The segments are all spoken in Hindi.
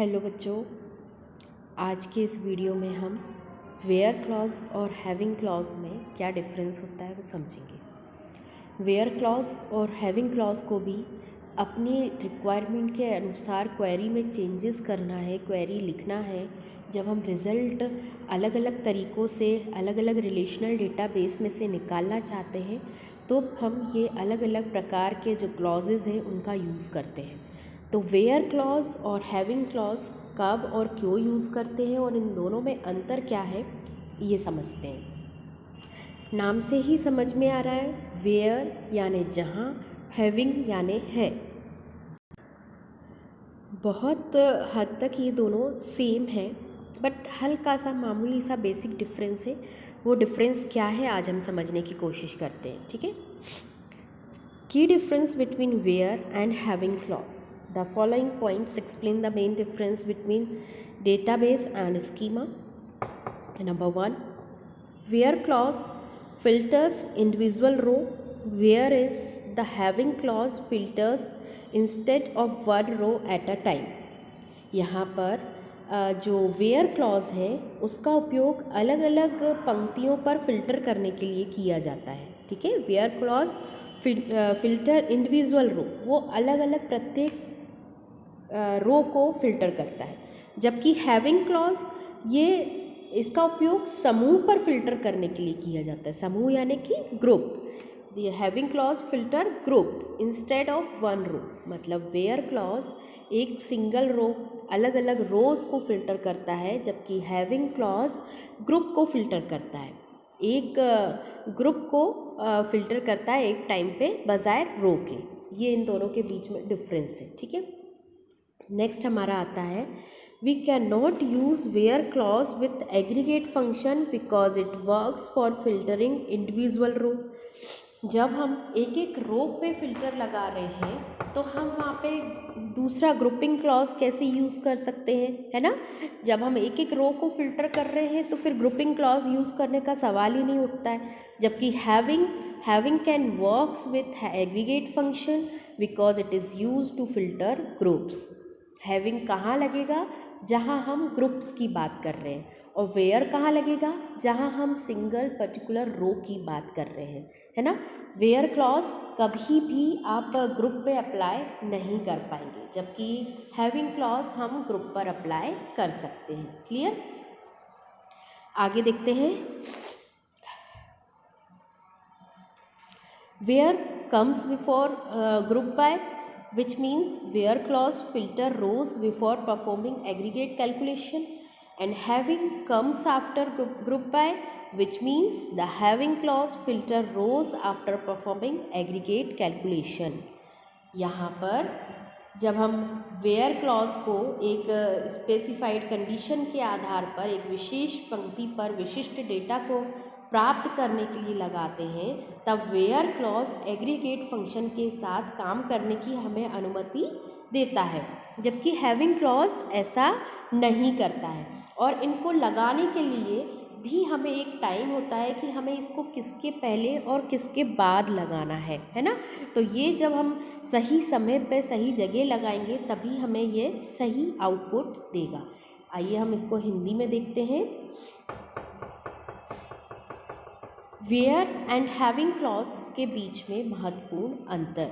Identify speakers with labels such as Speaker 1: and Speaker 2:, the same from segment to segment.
Speaker 1: हेलो बच्चों, आज के इस वीडियो में हम वेयर क्लॉज और हैविंग क्लॉज में क्या डिफरेंस होता है वो समझेंगे। वेयर क्लॉज और हैविंग क्लॉज को भी अपनी रिक्वायरमेंट के अनुसार क्वेरी में चेंजेस करना है, क्वेरी लिखना है। जब हम रिज़ल्ट अलग अलग तरीक़ों से अलग अलग रिलेशनल डेटाबेस में से निकालना चाहते हैं तो हम ये अलग अलग प्रकार के जो क्लॉजेज़ हैं उनका यूज़ करते हैं। तो वेयर क्लॉज और हैविंग क्लॉज कब और क्यों यूज़ करते हैं और इन दोनों में अंतर क्या है ये समझते हैं। नाम से ही समझ में आ रहा है, वेयर यानी जहाँ, हैविंग यानी है। बहुत हद तक ये दोनों सेम है, बट हल्का सा मामूली सा बेसिक डिफरेंस है। वो डिफरेंस क्या है आज हम समझने की कोशिश करते हैं, ठीक है। की difference between where and having clause. The following points explain the main difference between database and schema. Number 1, where clause filters individual row, whereas the having clause filters instead of one row at a time. यहाँ पर जो वेयर क्लॉज है उसका उपयोग अलग अलग पंक्तियों पर फिल्टर करने के लिए किया जाता है, ठीक है। वेयर क्लॉज फिल्टर इंडिविजुअल रो, वो अलग अलग प्रत्येक रो को फिल्टर करता है, जबकि हैविंग क्लॉज ये इसका उपयोग समूह पर फिल्टर करने के लिए किया जाता है। समूह यानी कि ग्रुप। ये having clause filter group instead of one row. मतलब वेयर क्लॉज एक सिंगल रो, अलग अलग रोज को फिल्टर करता है, जबकि हैविंग क्लॉज ग्रुप को फिल्टर करता है। एक ग्रुप को फिल्टर करता है एक टाइम पे बजाय रो के। ये इन दोनों के बीच में डिफरेंस है, ठीक है। नेक्स्ट हमारा आता है, we can not use where clause with aggregate function because it works for filtering individual row. जब हम एक एक रो पे फिल्टर लगा रहे हैं तो हम वहाँ पे दूसरा ग्रुपिंग क्लॉज कैसे यूज़ कर सकते हैं, है ना। जब हम एक एक रो को फिल्टर कर रहे हैं तो फिर ग्रुपिंग क्लॉज यूज़ करने का सवाल ही नहीं उठता है। जबकि having can works with aggregate function because it is use to filter groups. Having कहाँ लगेगा, जहाँ हम ग्रुप्स की बात कर रहे हैं, और वेयर कहाँ लगेगा, जहाँ हम सिंगल पर्टिकुलर रो की बात कर रहे हैं, है ना। वेयर क्लॉज कभी भी आप ग्रुप पे अप्लाई नहीं कर पाएंगे, जबकि हैविंग क्लॉज हम ग्रुप पर अप्लाई कर सकते हैं। क्लियर। आगे देखते हैं। Where comes before group by, which means where clause filter rows before performing aggregate calculation, and having comes after group by, which means the having clause filter rows after performing aggregate calculation. यहाँ पर जब हम वेयर क्लॉज को एक स्पेसिफाइड कंडीशन के आधार पर एक विशेष पंक्ति पर विशिष्ट डेटा को प्राप्त करने के लिए लगाते हैं, तब वेयर क्लॉज एग्रीगेट फंक्शन के साथ काम करने की हमें अनुमति देता है, जबकि हैविंग क्लॉज ऐसा नहीं करता है। और इनको लगाने के लिए भी हमें एक टाइम होता है कि हमें इसको किसके पहले और किसके बाद लगाना है ना। तो ये जब हम सही समय पे सही जगह लगाएंगे तभी हमें ये सही आउटपुट देगा। आइए हम इसको हिंदी में देखते हैं। वेयर एंड हैविंग क्लॉज के बीच में महत्वपूर्ण अंतर।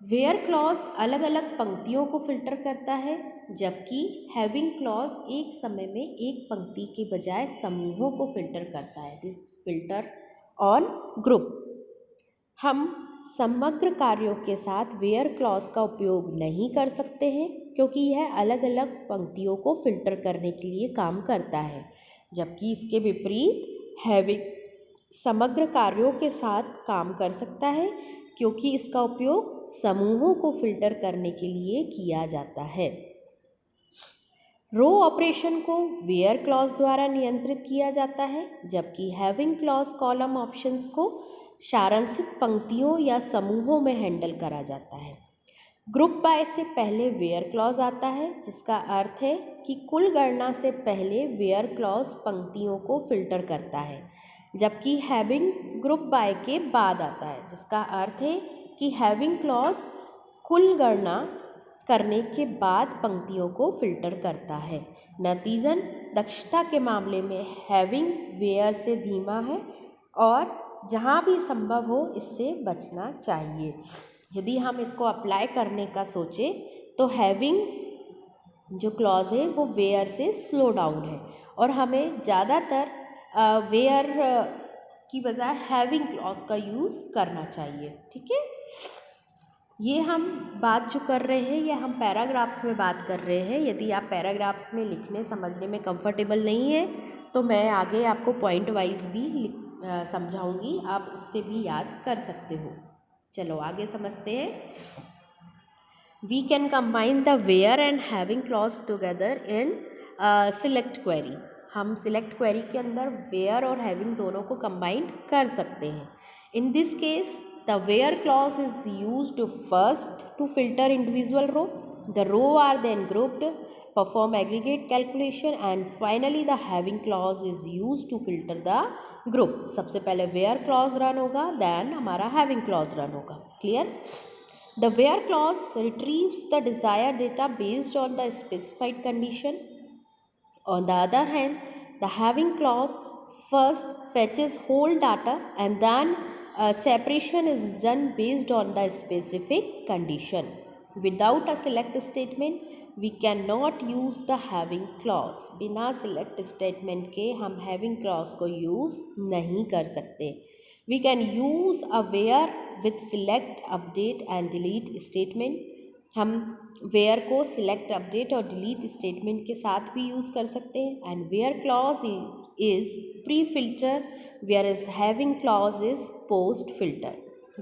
Speaker 1: वेयर क्लॉज अलग अलग पंक्तियों को फिल्टर करता है, जबकि हैविंग क्लॉज एक समय में एक पंक्ति के बजाय समूहों को फिल्टर करता है। This filter on group. हम समग्र कार्यों के साथ वेयर क्लॉज का उपयोग नहीं कर सकते हैं, क्योंकि यह अलग अलग पंक्तियों को फिल्टर करने के लिए काम करता है, जबकि इसके विपरीत हैविंग समग्र कार्यों के साथ काम कर सकता है, क्योंकि इसका उपयोग समूहों को फिल्टर करने के लिए किया जाता है। रो ऑपरेशन को वेयर क्लॉज द्वारा नियंत्रित किया जाता है, जबकि हैविंग क्लॉज कॉलम ऑप्शंस को सारांशित पंक्तियों या समूहों में हैंडल करा जाता है। ग्रुप बाय से पहले वेयर क्लॉज आता है, जिसका अर्थ है कि कुल गणना से पहले वेयर क्लॉज पंक्तियों को फिल्टर करता है, जबकि हैविंग ग्रुप बाय के बाद आता है, जिसका अर्थ है कि हैविंग क्लॉज कुल गणना करने के बाद पंक्तियों को फिल्टर करता है। नतीजन दक्षता के मामले में हैविंग वेयर से धीमा है और जहाँ भी संभव हो इससे बचना चाहिए। यदि हम इसको अप्लाई करने का सोचें तो हैविंग जो क्लॉज है वो वेयर से स्लो डाउन है और हमें ज़्यादातर वेयर की बजाय हैविंग क्लॉज का यूज़ करना चाहिए। ठीक है, ये हम बात जो कर रहे हैं ये हम पैराग्राफ्स में बात कर रहे हैं। यदि आप पैराग्राफ्स में लिखने समझने में कंफर्टेबल नहीं है तो मैं आगे आपको पॉइंट वाइज भी समझाऊंगी, आप उससे भी याद कर सकते हो। चलो आगे समझते हैं। We can combine the where and having clause together in select query। हम select query के अंदर where और having दोनों को combine कर सकते हैं। In this case, the where clause is used first to filter individual row. The row are then grouped, perform aggregate calculation and finally the having clause is used to filter the group। सबसे पहले where clause run होगा, then हमारा having clause run होगा। Clear? The where clause retrieves the desired data based on the specified condition. On the other hand, the having clause first fetches whole data and then separation is done based on the specific condition. Without a select statement, we cannot use the having clause। बिना select statement के हम having clause को use नहीं कर सकते। We can use a where with select, update and delete statement। हम where को select, update और delete statement के साथ भी यूज़ कर सकते हैं। And where clause is pre-filter whereas having clause is post-filter।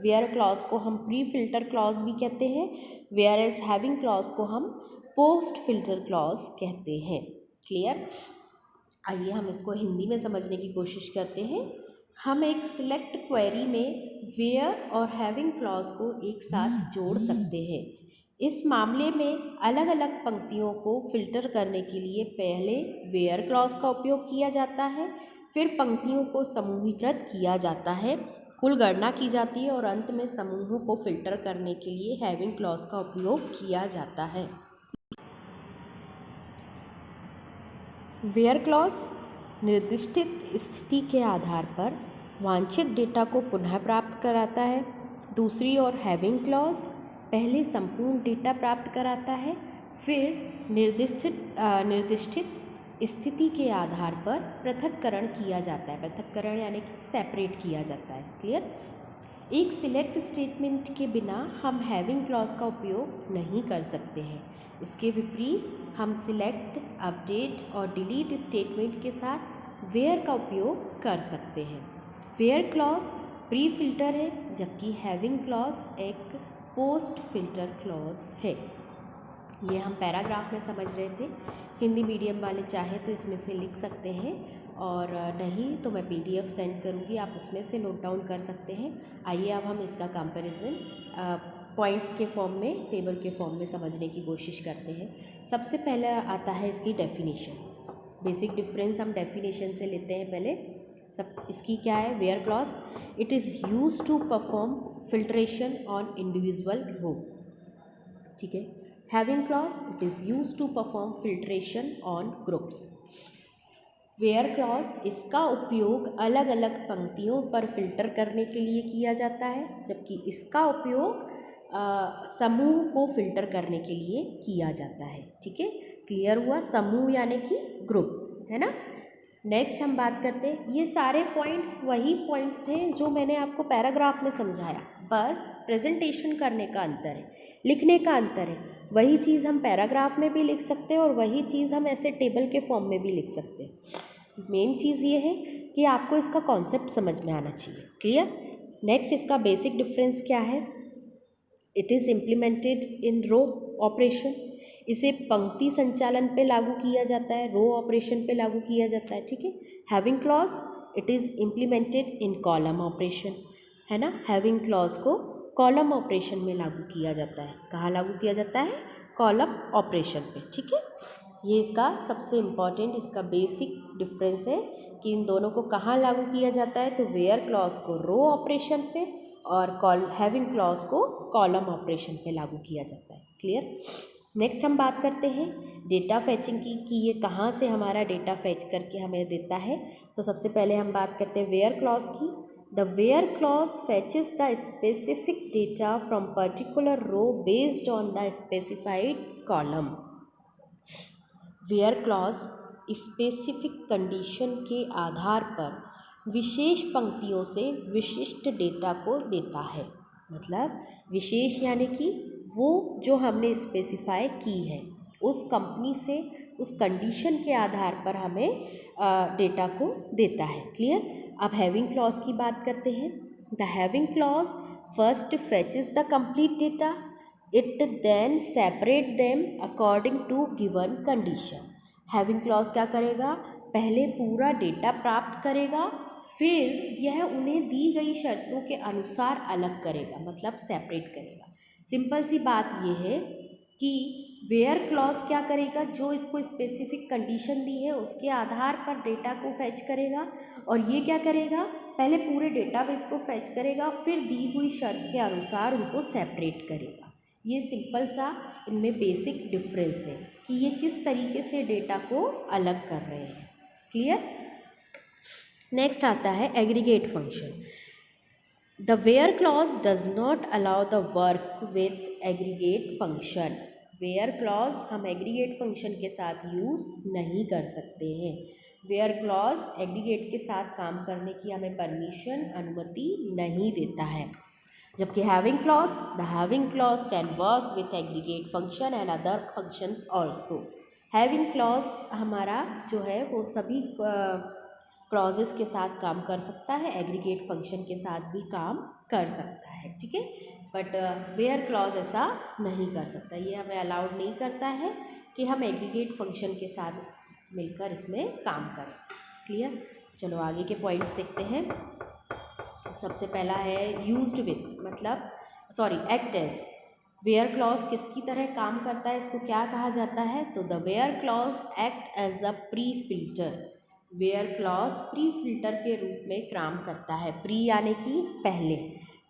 Speaker 1: where clause को हम pre-filter clause भी कहते हैं whereas having clause को हम post-filter clause कहते हैं। क्लियर? आइए हम इसको हिंदी में समझने की कोशिश करते हैं। हम एक सिलेक्ट क्वेरी में वेयर और हैविंग क्लॉज को एक साथ जोड़ सकते हैं। इस मामले में अलग अलग पंक्तियों को फिल्टर करने के लिए पहले वेयर क्लॉज का उपयोग किया जाता है, फिर पंक्तियों को समूहीकृत किया जाता है, कुल गणना की जाती है और अंत में समूहों को फिल्टर करने के लिए हैविंग क्लॉज का उपयोग किया जाता है। वेयर क्लॉज निर्दिष्ट स्थिति के आधार पर वांछित डेटा को पुनः प्राप्त कराता है। दूसरी ओर हैविंग क्लॉज पहले संपूर्ण डेटा प्राप्त कराता है, फिर निर्दिष्ट स्थिति के आधार पर पृथक्करण किया जाता है। पृथक्करण यानी कि सेपरेट किया जाता है। क्लियर? एक सिलेक्ट स्टेटमेंट के बिना हम हैविंग क्लॉज का उपयोग नहीं कर सकते हैं। इसके विपरीत हम सिलेक्ट, अपडेट और डिलीट स्टेटमेंट के साथ वेयर का उपयोग कर सकते हैं। वेयर क्लॉज प्री फिल्टर है जबकि हैविंग क्लॉज एक पोस्ट फिल्टर क्लॉज है। ये हम पैराग्राफ में समझ रहे थे। हिंदी मीडियम वाले चाहे तो इसमें से लिख सकते हैं और नहीं तो मैं PDF सेंड करूँगी, आप उसमें से नोट डाउन कर सकते हैं। आइए अब हम इसका कंपैरिजन पॉइंट्स के फॉर्म में, टेबल के फॉर्म में समझने की कोशिश करते हैं। सबसे पहले आता है इसकी डेफिनेशन। बेसिक डिफरेंस हम डेफिनेशन से लेते हैं पहले। सब इसकी क्या है? Where clause it is use to perform filtration on individual row. ठीक है। Having clause it is use to perform filtration on groups. Where clause इसका उपयोग अलग अलग पंक्तियों पर फिल्टर करने के लिए किया जाता है, जबकि इसका उपयोग समूह को फिल्टर करने के लिए किया जाता है। ठीक है, क्लियर हुआ? समूह यानी कि ग्रुप, है ना। नेक्स्ट हम बात करते हैं, ये सारे पॉइंट्स वही पॉइंट्स हैं जो मैंने आपको पैराग्राफ में समझाया, बस प्रेजेंटेशन करने का अंतर है, लिखने का अंतर है। वही चीज़ हम पैराग्राफ में भी लिख सकते हैं और वही चीज़ हम ऐसे टेबल के फॉर्म में भी लिख सकते हैं। मेन चीज़ ये है कि आपको इसका कॉन्सेप्ट समझ में आना चाहिए। क्लियर? नेक्स्ट इसका बेसिक डिफरेंस क्या है? It is implemented in row operation. इसे पंक्ति संचालन पे लागू किया जाता है, रो ऑपरेशन पे लागू किया जाता है। ठीक है। Having clause it is implemented in column operation, है ना। हैविंग क्लॉज को कॉलम ऑपरेशन में लागू किया जाता है। कहाँ लागू किया जाता है? कॉलम ऑपरेशन पे। ठीक है, ये इसका सबसे इम्पॉर्टेंट, इसका बेसिक डिफरेंस है कि इन दोनों को कहाँ लागू किया जाता है। तो वेयर क्लॉज को रो ऑपरेशन पे और हैविंग क्लॉज को कॉलम ऑपरेशन पे लागू किया जाता है। क्लियर? नेक्स्ट हम बात करते हैं डेटा फैचिंग की कि ये कहाँ से हमारा डेटा फैच करके हमें देता है। तो सबसे पहले हम बात करते हैं वेयर क्लॉज की। The where clause fetches the specific data from particular row based on the specified column. Where clause specific condition के आधार पर विशेष पंक्तियों से विशिष्ट डेटा को देता है। मतलब विशेष यानी कि वो जो हमने स्पेसिफाई की है उस कंपनी से उस कंडीशन के आधार पर हमें डेटा को देता है। क्लियर। अब हैविंग क्लॉज की बात करते हैं। The having clause first fetches the complete data, it then separate them according to given condition. Having clause क्या करेगा, पहले पूरा डेटा प्राप्त करेगा, फिर यह उन्हें दी गई शर्तों के अनुसार अलग करेगा, मतलब सेपरेट करेगा। सिंपल सी बात यह है कि वेयर क्लॉज क्या करेगा, जो इसको स्पेसिफिक कंडीशन दी है उसके आधार पर डेटा को फैच करेगा, और ये क्या करेगा, पहले पूरे डेटाबेस को फैच करेगा, फिर दी हुई शर्त के अनुसार उनको सेपरेट करेगा। ये सिंपल सा इनमें बेसिक डिफरेंस है कि ये किस तरीके से डेटा को अलग कर रहे हैं। क्लियर। नेक्स्ट आता है aggregate function. The where clause does not allow the work with aggregate function. Where clause हम एग्रीगेट फंक्शन के साथ यूज़ नहीं कर सकते हैं। वेयर क्लॉज एग्रीगेट के साथ काम करने की हमें परमिशन, अनुमति नहीं देता है। जबकि having clause, the having clause can work with aggregate function and other functions also. Having clause हमारा जो है वो सभी क्लॉजेस के साथ काम कर सकता है, एग्रीगेट फंक्शन के साथ भी काम कर सकता है। ठीक है। बट वेयर क्लॉज ऐसा नहीं कर सकता, ये हमें अलाउड नहीं करता है कि हम एग्रीगेट फंक्शन के साथ मिलकर इसमें काम करें। क्लियर। चलो आगे के पॉइंट्स देखते हैं। सबसे पहला है यूज्ड विथ, मतलब एक्ट एज। वेयर क्लॉज किसकी तरह काम करता है, इसको क्या कहा जाता है, तो the where clause act as a pre filter. Where clause pre filter के रूप में काम करता है। प्री यानी कि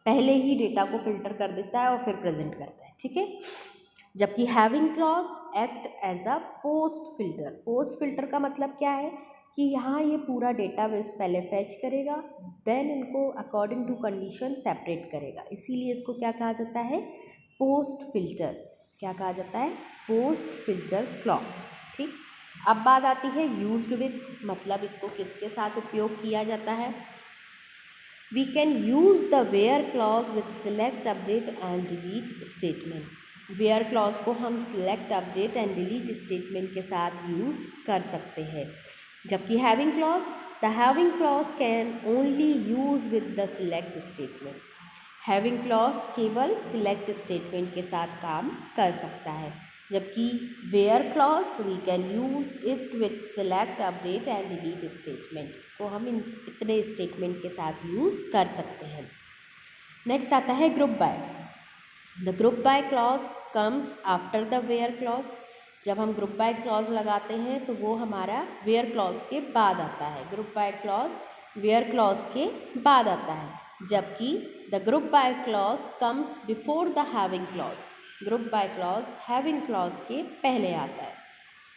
Speaker 1: पहले ही डेटा को फिल्टर कर देता है और फिर प्रेजेंट करता है। ठीक है। जबकि having clause act as a post filter. Post filter का मतलब क्या है कि यहाँ ये पूरा डेटाबेस पहले फैच करेगा, देन इनको अकॉर्डिंग टू कंडीशन सेपरेट करेगा, इसीलिए इसको क्या कहा जाता है, पोस्ट फिल्टर। क्या कहा जाता है, पोस्ट फिल्टर क्लॉज। ठीक। अब बात आती है यूज्ड विथ, मतलब इसको किसके साथ उपयोग किया जाता है। We can use the where clause with select, update and delete statement. Where clause को हम select, update and delete statement के साथ यूज़ कर सकते हैं। जबकि having clause, the having clause can only use with the select statement. Having clause केवल सिलेक्ट स्टेटमेंट के साथ काम कर सकता है, जबकि where clause we can use it with select, update and delete statement. इसको हम इतने स्टेटमेंट के साथ यूज़ कर सकते हैं। नेक्स्ट आता है group by. The group by clause comes after the where clause. जब हम ग्रुप बाय क्लॉज लगाते हैं तो वो हमारा वेयर क्लॉज के बाद आता है। Group by clause where clause के बाद आता है, जबकि the group by clause comes before the having clause. Group by clause having clause के पहले आता है।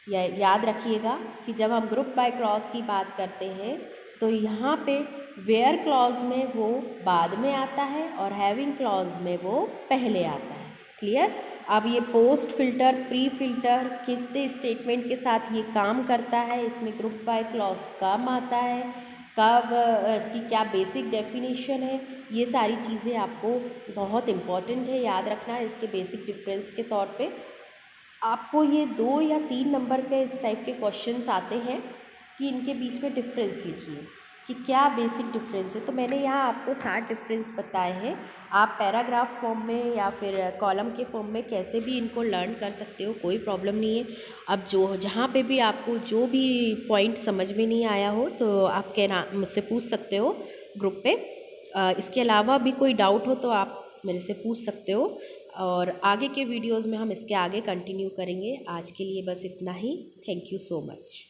Speaker 1: यह याद रखिएगा कि जब हम ग्रुप बाय क्लॉज की बात करते हैं तो यहाँ पे वेयर क्लॉज में वो बाद में आता है और हैविंग क्लॉज में वो पहले आता है। क्लियर। अब ये पोस्ट फिल्टर, प्री फिल्टर कितने स्टेटमेंट के साथ ये काम करता है, इसमें ग्रुप बाय क्लॉज कब आता है, कब, इसकी क्या बेसिक डेफिनेशन है, ये सारी चीज़ें आपको बहुत इम्पॉर्टेंट है याद रखना। इसके बेसिक डिफरेंस के तौर पे आपको ये 2 या 3 नंबर के इस टाइप के क्वेश्चंस आते हैं कि इनके बीच में डिफरेंस लिखिए कि क्या बेसिक डिफरेंस है। तो मैंने यहाँ आपको 7 डिफरेंस बताए हैं। आप पैराग्राफ फॉर्म में या फिर कॉलम के फॉर्म में कैसे भी इनको लर्न कर सकते हो, कोई प्रॉब्लम नहीं है। अब जहाँ पे भी आपको जो भी पॉइंट समझ में नहीं आया हो तो आप मुझसे पूछ सकते हो ग्रुप पे। इसके अलावा भी कोई डाउट हो तो आप मेरे से पूछ सकते हो, और आगे के वीडियोज़ में हम इसके आगे कंटिन्यू करेंगे। आज के लिए बस इतना ही। Thank you so much.